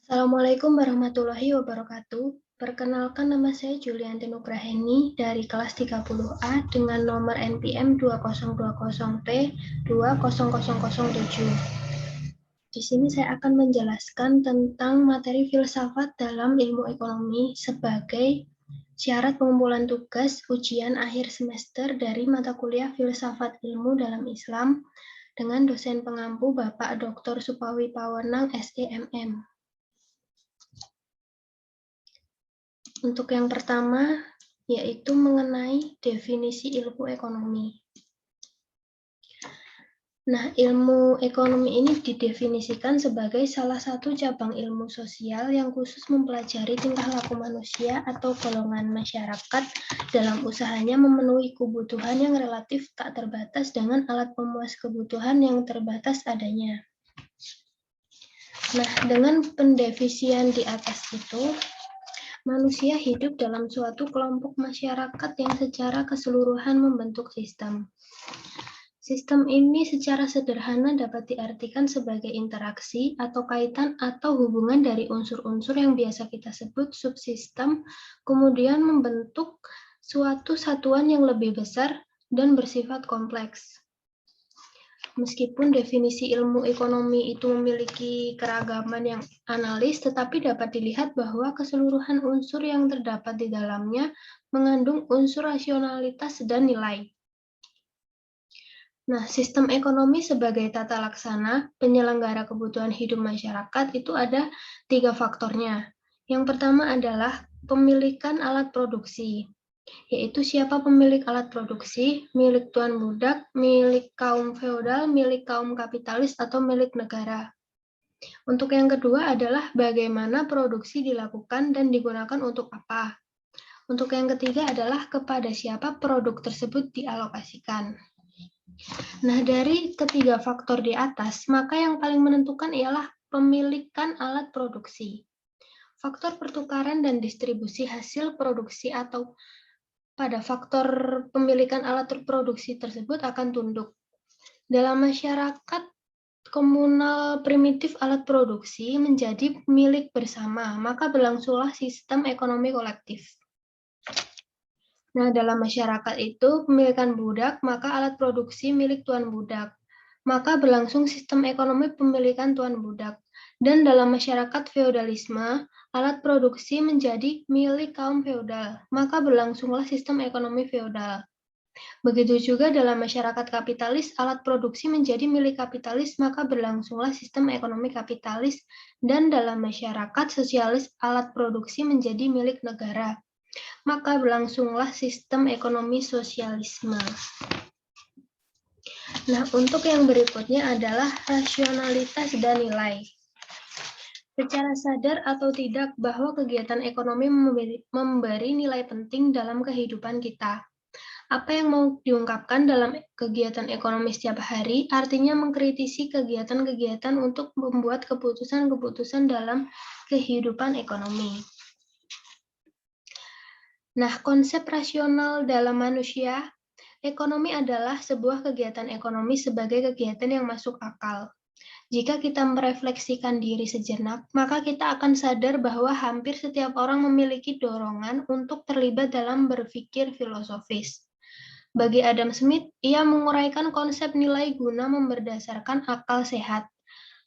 Assalamualaikum warahmatullahi wabarakatuh. Perkenalkan, nama saya Julianti Nugraheni dari kelas 30A dengan nomor NPM 2020P20007. Di sini saya akan menjelaskan tentang materi filsafat dalam ilmu ekonomi sebagai syarat pengumpulan tugas ujian akhir semester dari mata kuliah Filsafat Ilmu dalam Islam dengan dosen pengampu Bapak Dr. Supawi Pawenang, SEMM. Untuk yang pertama, yaitu mengenai definisi ilmu ekonomi. Nah, ilmu ekonomi ini didefinisikan sebagai salah satu cabang ilmu sosial yang khusus mempelajari tingkah laku manusia atau golongan masyarakat dalam usahanya memenuhi kebutuhan yang relatif tak terbatas dengan alat pemuas kebutuhan yang terbatas adanya. Nah, dengan pendefinisian di atas itu, manusia hidup dalam suatu kelompok masyarakat yang secara keseluruhan membentuk sistem. Sistem ini secara sederhana dapat diartikan sebagai interaksi atau kaitan atau hubungan dari unsur-unsur yang biasa kita sebut subsistem, kemudian membentuk suatu satuan yang lebih besar dan bersifat kompleks. Meskipun definisi ilmu ekonomi itu memiliki keragaman yang analis, tetapi dapat dilihat bahwa keseluruhan unsur yang terdapat di dalamnya mengandung unsur rasionalitas dan nilai. Nah, sistem ekonomi sebagai tata laksana penyelenggara kebutuhan hidup masyarakat itu ada 3 faktornya. Yang pertama adalah pemilikan alat produksi, yaitu siapa pemilik alat produksi, milik tuan budak, milik kaum feodal, milik kaum kapitalis, atau milik negara. Untuk yang kedua adalah bagaimana produksi dilakukan dan digunakan untuk apa. Untuk yang ketiga adalah kepada siapa produk tersebut dialokasikan. Nah, dari ketiga faktor di atas, maka yang paling menentukan ialah pemilikan alat produksi. Faktor pertukaran dan distribusi hasil produksi atau pada faktor pemilikan alat produksi tersebut akan tunduk. Dalam masyarakat komunal primitif alat produksi menjadi milik bersama, maka berlangsunglah sistem ekonomi kolektif. Nah, dalam masyarakat itu, pemilikan budak, maka alat produksi milik tuan budak. Maka berlangsung sistem ekonomi pemilikan tuan budak. Dan dalam masyarakat feodalisme, alat produksi menjadi milik kaum feodal. Maka berlangsunglah sistem ekonomi feodal. Begitu juga dalam masyarakat kapitalis, alat produksi menjadi milik kapitalis, maka berlangsunglah sistem ekonomi kapitalis. Dan dalam masyarakat sosialis, alat produksi menjadi milik negara, maka berlangsunglah sistem ekonomi sosialisme. Nah, untuk yang berikutnya adalah rasionalitas dan nilai. Secara sadar atau tidak bahwa kegiatan ekonomi memberi nilai penting dalam kehidupan kita. Apa yang mau diungkapkan dalam kegiatan ekonomi setiap hari artinya mengkritisi kegiatan-kegiatan untuk membuat keputusan-keputusan dalam kehidupan ekonomi. Nah, konsep rasional dalam manusia, ekonomi adalah sebuah kegiatan ekonomi sebagai kegiatan yang masuk akal. Jika kita merefleksikan diri sejenak, maka kita akan sadar bahwa hampir setiap orang memiliki dorongan untuk terlibat dalam berpikir filosofis. Bagi Adam Smith, ia menguraikan konsep nilai guna berdasarkan akal sehat.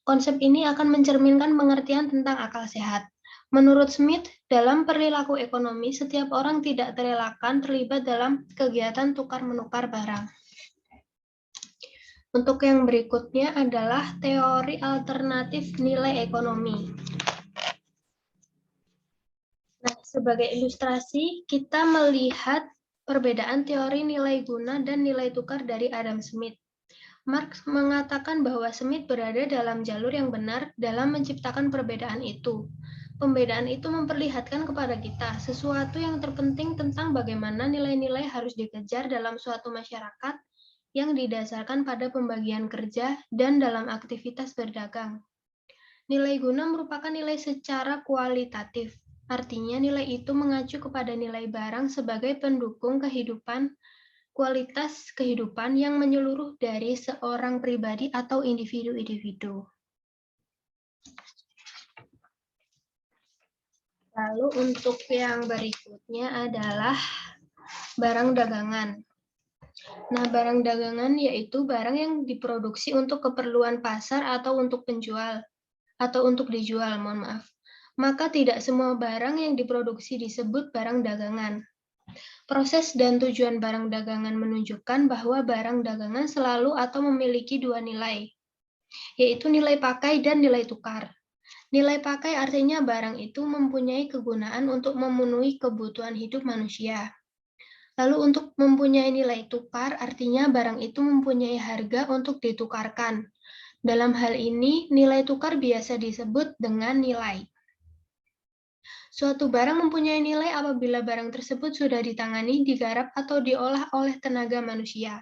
Konsep ini akan mencerminkan pengertian tentang akal sehat. Menurut Smith, dalam perilaku ekonomi, setiap orang tidak terelakkan terlibat dalam kegiatan tukar-menukar barang. Untuk yang berikutnya adalah teori alternatif nilai ekonomi. Nah, sebagai ilustrasi, kita melihat perbedaan teori nilai guna dan nilai tukar dari Adam Smith. Marx mengatakan bahwa Smith berada dalam jalur yang benar dalam menciptakan perbedaan itu. Pembedaan itu memperlihatkan kepada kita sesuatu yang terpenting tentang bagaimana nilai-nilai harus dikejar dalam suatu masyarakat yang didasarkan pada pembagian kerja dan dalam aktivitas berdagang. Nilai guna merupakan nilai secara kualitatif, artinya nilai itu mengacu kepada nilai barang sebagai pendukung kehidupan, kualitas kehidupan yang menyeluruh dari seorang pribadi atau individu-individu. Lalu untuk yang berikutnya adalah barang dagangan. Nah, barang dagangan yaitu barang yang diproduksi untuk keperluan pasar atau untuk penjual, atau untuk dijual, mohon maaf. Maka tidak semua barang yang diproduksi disebut barang dagangan. Proses dan tujuan barang dagangan menunjukkan bahwa barang dagangan selalu atau memiliki dua nilai, yaitu nilai pakai dan nilai tukar. Nilai pakai artinya barang itu mempunyai kegunaan untuk memenuhi kebutuhan hidup manusia. Lalu untuk mempunyai nilai tukar artinya barang itu mempunyai harga untuk ditukarkan. Dalam hal ini, nilai tukar biasa disebut dengan nilai. Suatu barang mempunyai nilai apabila barang tersebut sudah ditangani, digarap, atau diolah oleh tenaga manusia.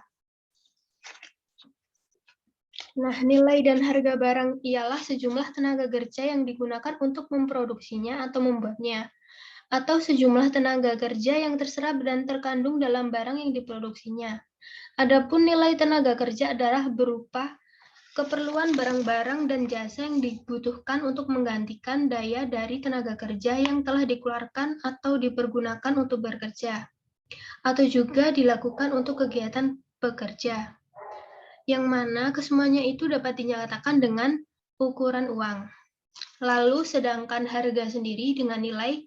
Nah, nilai dan harga barang ialah sejumlah tenaga kerja yang digunakan untuk memproduksinya atau membuatnya, atau sejumlah tenaga kerja yang terserap dan terkandung dalam barang yang diproduksinya. Adapun nilai tenaga kerja adalah berupa keperluan barang-barang dan jasa yang dibutuhkan untuk menggantikan daya dari tenaga kerja yang telah dikeluarkan atau dipergunakan untuk bekerja, atau juga dilakukan untuk kegiatan pekerja, yang mana kesemuanya itu dapat dinyatakan dengan ukuran uang. Lalu sedangkan harga sendiri dengan nilai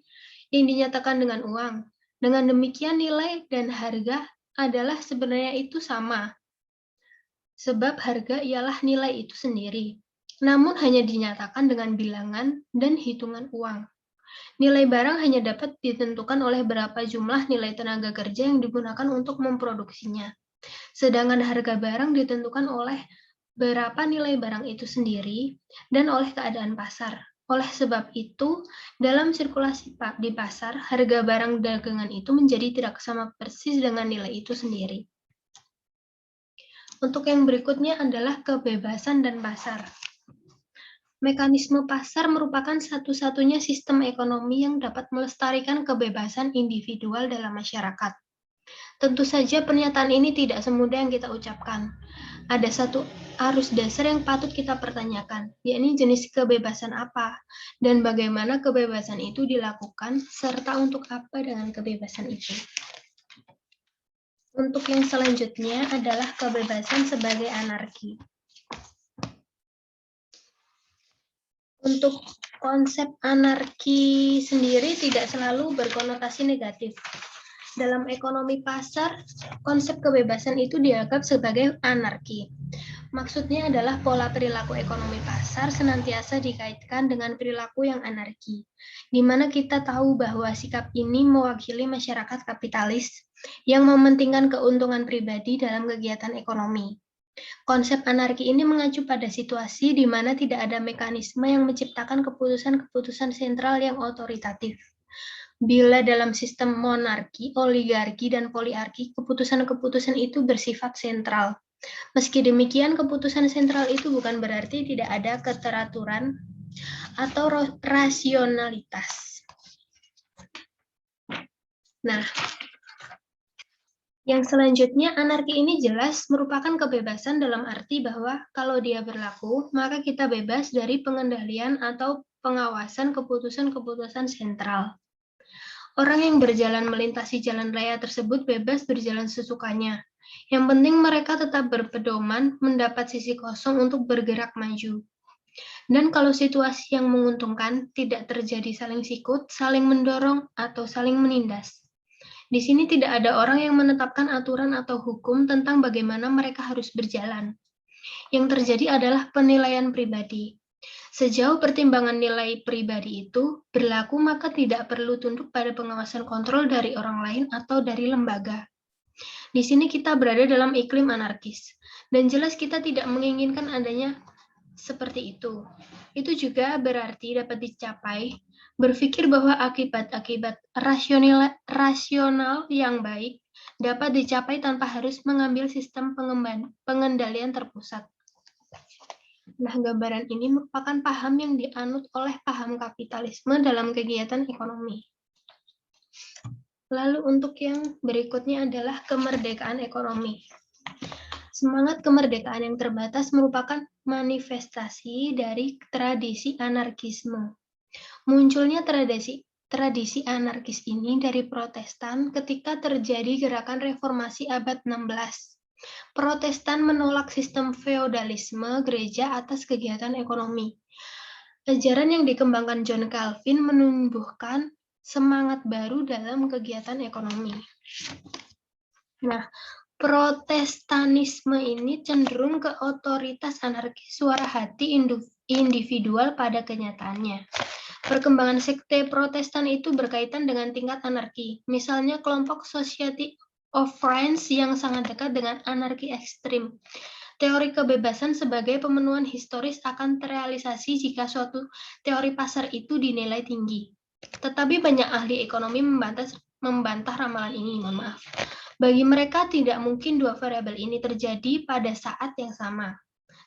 yang dinyatakan dengan uang. Dengan demikian nilai dan harga adalah sebenarnya itu sama, sebab harga ialah nilai itu sendiri, namun hanya dinyatakan dengan bilangan dan hitungan uang. Nilai barang hanya dapat ditentukan oleh berapa jumlah nilai tenaga kerja yang digunakan untuk memproduksinya. Sedangkan harga barang ditentukan oleh berapa nilai barang itu sendiri dan oleh keadaan pasar. Oleh sebab itu, dalam sirkulasi di pasar, harga barang dagangan itu menjadi tidak sama persis dengan nilai itu sendiri. Untuk yang berikutnya adalah kebebasan dan pasar. Mekanisme pasar merupakan satu-satunya sistem ekonomi yang dapat melestarikan kebebasan individual dalam masyarakat. Tentu saja pernyataan ini tidak semudah yang kita ucapkan. Ada satu arus dasar yang patut kita pertanyakan, yakni jenis kebebasan apa, dan bagaimana kebebasan itu dilakukan, serta untuk apa dengan kebebasan itu. Untuk yang selanjutnya adalah kebebasan sebagai anarki. Untuk konsep anarki sendiri tidak selalu berkonotasi negatif. Dalam ekonomi pasar, konsep kebebasan itu dianggap sebagai anarki. Maksudnya adalah pola perilaku ekonomi pasar senantiasa dikaitkan dengan perilaku yang anarki, di mana kita tahu bahwa sikap ini mewakili masyarakat kapitalis yang mementingkan keuntungan pribadi dalam kegiatan ekonomi. Konsep anarki ini mengacu pada situasi di mana tidak ada mekanisme yang menciptakan keputusan-keputusan sentral yang otoritatif. Bila dalam sistem monarki, oligarki, dan poliarki, keputusan-keputusan itu bersifat sentral. Meski demikian, keputusan sentral itu bukan berarti tidak ada keteraturan atau rasionalitas. Nah, yang selanjutnya, anarki ini jelas merupakan kebebasan dalam arti bahwa kalau dia berlaku, maka kita bebas dari pengendalian atau pengawasan keputusan-keputusan sentral. Orang yang berjalan melintasi jalan raya tersebut bebas berjalan sesukanya. Yang penting mereka tetap berpedoman, mendapat sisi kosong untuk bergerak maju. Dan kalau situasi yang menguntungkan, tidak terjadi saling sikut, saling mendorong, atau saling menindas. Di sini tidak ada orang yang menetapkan aturan atau hukum tentang bagaimana mereka harus berjalan. Yang terjadi adalah penilaian pribadi. Sejauh pertimbangan nilai pribadi itu berlaku, maka tidak perlu tunduk pada pengawasan kontrol dari orang lain atau dari lembaga. Di sini kita berada dalam iklim anarkis, dan jelas kita tidak menginginkan adanya seperti itu. Itu juga berarti dapat dicapai berpikir bahwa akibat-akibat rasional yang baik dapat dicapai tanpa harus mengambil sistem pengendalian terpusat. Nah, gambaran ini merupakan paham yang dianut oleh paham kapitalisme dalam kegiatan ekonomi. Lalu untuk yang berikutnya adalah kemerdekaan ekonomi. Semangat kemerdekaan yang terbatas merupakan manifestasi dari tradisi anarkisme. Munculnya tradisi anarkis ini dari Protestan ketika terjadi gerakan reformasi abad 16. Protestan menolak sistem feodalisme gereja atas kegiatan ekonomi. Ajaran yang dikembangkan John Calvin menumbuhkan semangat baru dalam kegiatan ekonomi. Nah, Protestanisme ini cenderung ke otoritas anarkis suara hati individual pada kenyataannya. Perkembangan sekte Protestan itu berkaitan dengan tingkat anarki. Misalnya kelompok Society of Friends yang sangat dekat dengan anarki ekstrim. Teori kebebasan sebagai pemenuhan historis akan terrealisasi jika suatu teori pasar itu dinilai tinggi. Tetapi banyak ahli ekonomi membantah ramalan ini, mohon maaf. Bagi mereka tidak mungkin dua variabel ini terjadi pada saat yang sama.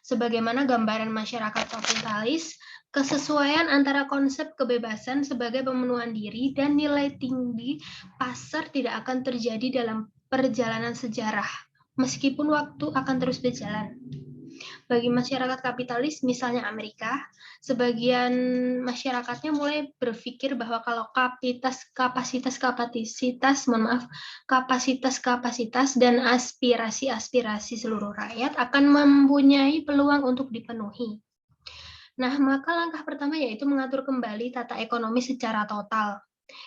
Sebagaimana gambaran masyarakat kapitalis, kesesuaian antara konsep kebebasan sebagai pemenuhan diri dan nilai tinggi pasar tidak akan terjadi dalam perjalanan sejarah, meskipun waktu akan terus berjalan. Bagi masyarakat kapitalis, misalnya Amerika, sebagian masyarakatnya mulai berpikir bahwa kalau kapasitas dan aspirasi-aspirasi seluruh rakyat akan mempunyai peluang untuk dipenuhi. Nah, maka langkah pertama yaitu mengatur kembali tata ekonomi secara total.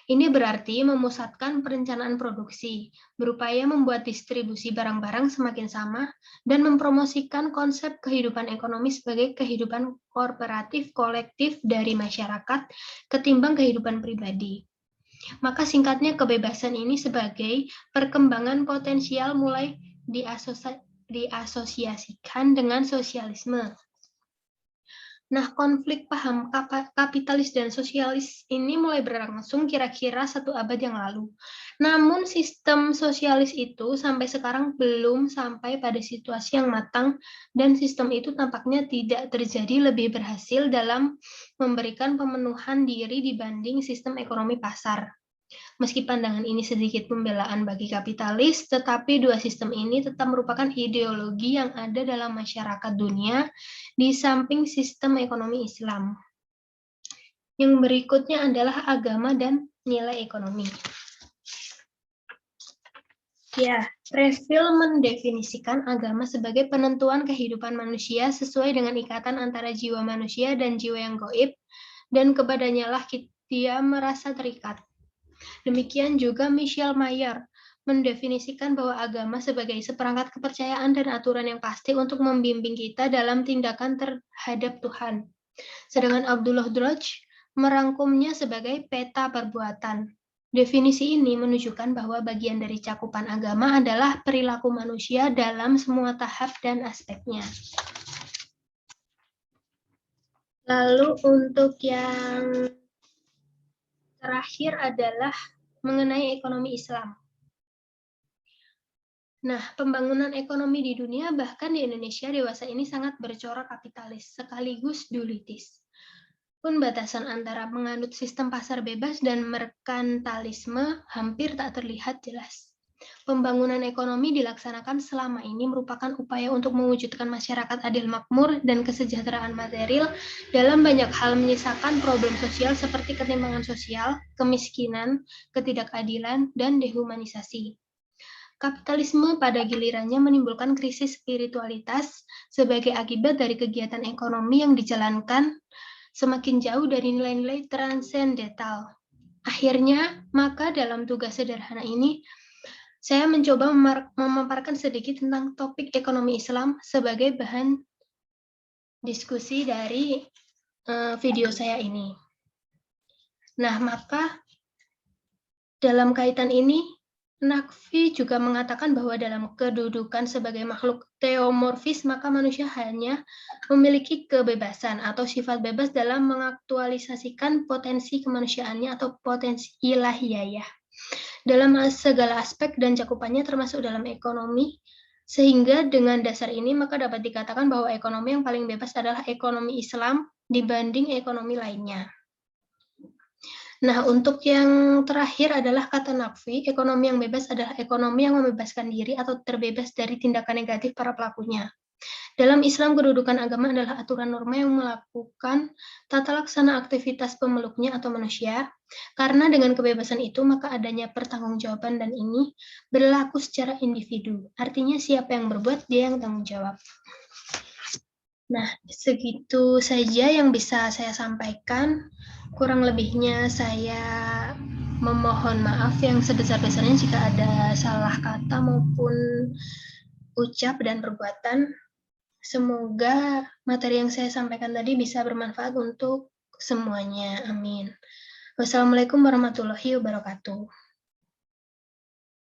Ini berarti memusatkan perencanaan produksi, berupaya membuat distribusi barang-barang semakin sama, dan mempromosikan konsep kehidupan ekonomi sebagai kehidupan kooperatif kolektif dari masyarakat ketimbang kehidupan pribadi. Maka singkatnya kebebasan ini sebagai perkembangan potensial mulai diasosiasikan dengan sosialisme. Nah, konflik paham kapitalis dan sosialis ini mulai berlangsung kira-kira 1 abad yang lalu. Namun sistem sosialis itu sampai sekarang belum sampai pada situasi yang matang dan sistem itu tampaknya tidak terjadi lebih berhasil dalam memberikan pemenuhan diri dibanding sistem ekonomi pasar. Meski pandangan ini sedikit pembelaan bagi kapitalis, tetapi dua sistem ini tetap merupakan ideologi yang ada dalam masyarakat dunia di samping sistem ekonomi Islam. Yang berikutnya adalah agama dan nilai ekonomi. Ya, Reville mendefinisikan agama sebagai penentuan kehidupan manusia sesuai dengan ikatan antara jiwa manusia dan jiwa yang gaib, dan kepadanya lah dia merasa terikat. Demikian juga Michel Mayer mendefinisikan bahwa agama sebagai seperangkat kepercayaan dan aturan yang pasti untuk membimbing kita dalam tindakan terhadap Tuhan. Sedangkan Abdullah Droj merangkumnya sebagai peta perbuatan. Definisi ini menunjukkan bahwa bagian dari cakupan agama adalah perilaku manusia dalam semua tahap dan aspeknya. Lalu untuk yang terakhir adalah mengenai ekonomi Islam. Nah, pembangunan ekonomi di dunia, bahkan di Indonesia dewasa ini sangat bercorak kapitalis, sekaligus dualitis. Pun batasan antara menganut sistem pasar bebas dan merkantalisme hampir tak terlihat jelas. Pembangunan ekonomi dilaksanakan selama ini merupakan upaya untuk mewujudkan masyarakat adil makmur dan kesejahteraan material dalam banyak hal menyisakan problem sosial seperti ketimpangan sosial, kemiskinan, ketidakadilan, dan dehumanisasi. Kapitalisme pada gilirannya menimbulkan krisis spiritualitas sebagai akibat dari kegiatan ekonomi yang dijalankan semakin jauh dari nilai-nilai transendental. Akhirnya, maka dalam tugas sederhana ini, saya mencoba memaparkan sedikit tentang topik ekonomi Islam sebagai bahan diskusi dari video saya ini. Nah, maka dalam kaitan ini, Naqvi juga mengatakan bahwa dalam kedudukan sebagai makhluk teomorfis, maka manusia hanya memiliki kebebasan atau sifat bebas dalam mengaktualisasikan potensi kemanusiaannya atau potensi ilahiyah dalam segala aspek dan cakupannya termasuk dalam ekonomi, sehingga dengan dasar ini maka dapat dikatakan bahwa ekonomi yang paling bebas adalah ekonomi Islam dibanding ekonomi lainnya. Nah, untuk yang terakhir adalah kata Naqvi, ekonomi yang bebas adalah ekonomi yang membebaskan diri atau terbebas dari tindakan negatif para pelakunya. Dalam Islam, kedudukan agama adalah aturan norma yang melakukan tata laksana aktivitas pemeluknya atau manusia. Karena dengan kebebasan itu, maka adanya pertanggungjawaban dan ini berlaku secara individu. Artinya siapa yang berbuat, dia yang tanggung jawab. Nah, segitu saja yang bisa saya sampaikan. Kurang lebihnya saya memohon maaf yang sebesar-besarnya jika ada salah kata maupun ucap dan perbuatan. Semoga materi yang saya sampaikan tadi bisa bermanfaat untuk semuanya. Amin. Wassalamualaikum warahmatullahi wabarakatuh.